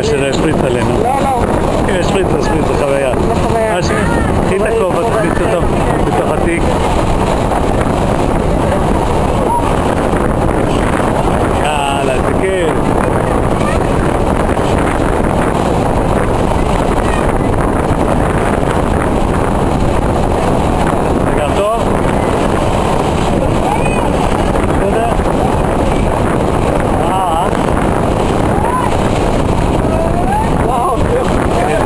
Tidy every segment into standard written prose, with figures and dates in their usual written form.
שלא ישפריץ עלינו. לא, לא. אם ישפריץ, ישפריץ, זה חוויה. חוויה. קחי את הכובע, תכניס אותו בתוך התיק. יאללה, תקל. זה גם טוב? בסדר? וואו.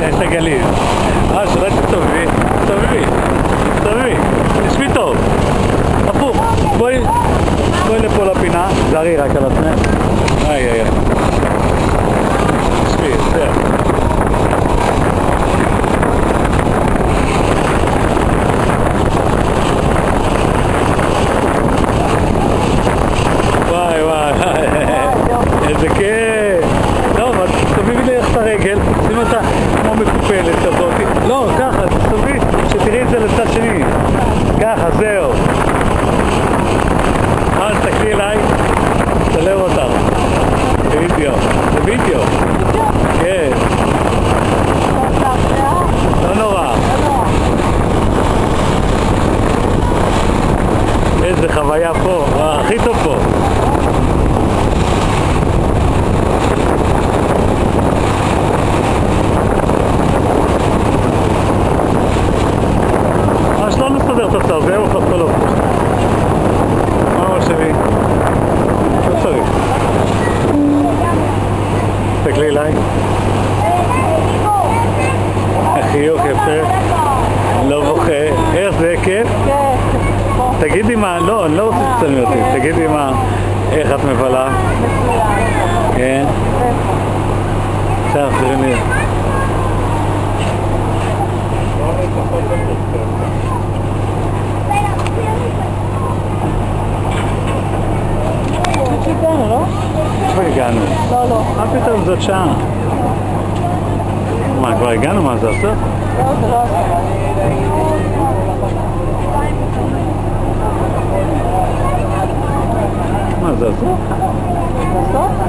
יש את הגליל. שלא תסתובבי, תסתובבי, תסתובבי, תשבי טוב. הפוך, בואי לפה לפינה, זרי רק על עצמך. איי איי איי. תשבי, בסדר. וואי וואי, איזה כיף. טוב, אז תסתובבי לי איך את הרגל, שים אותה כמו מקופלת כזאת. לא, ככה, תסתובבי, שתראי את זה לצד שני. ככה, זהו. תסתכלי אליי, תצלם אותך. בווידאו, בווידאו. כן. לא נורא. איזה חוויה פה, הכי טוב פה. לא נסתדר את הצער, זהו חסולות. מה אמר שלי? לא צריך. תסתכלי אליי. חיוך יפה. לא בוכה. איך זה כיף? תגידי מה, לא, אני לא רוצה שתצלמי אותי. תגידי מה, איך את מבלה? כן? עכשיו, תראי. הגענו, לא? כבר הגענו. לא, לא. מה פתאום זאת שעה? מה, כבר הגענו? מה זה עושה? לא, זה לא עושה. מה זה עושה? בסוף?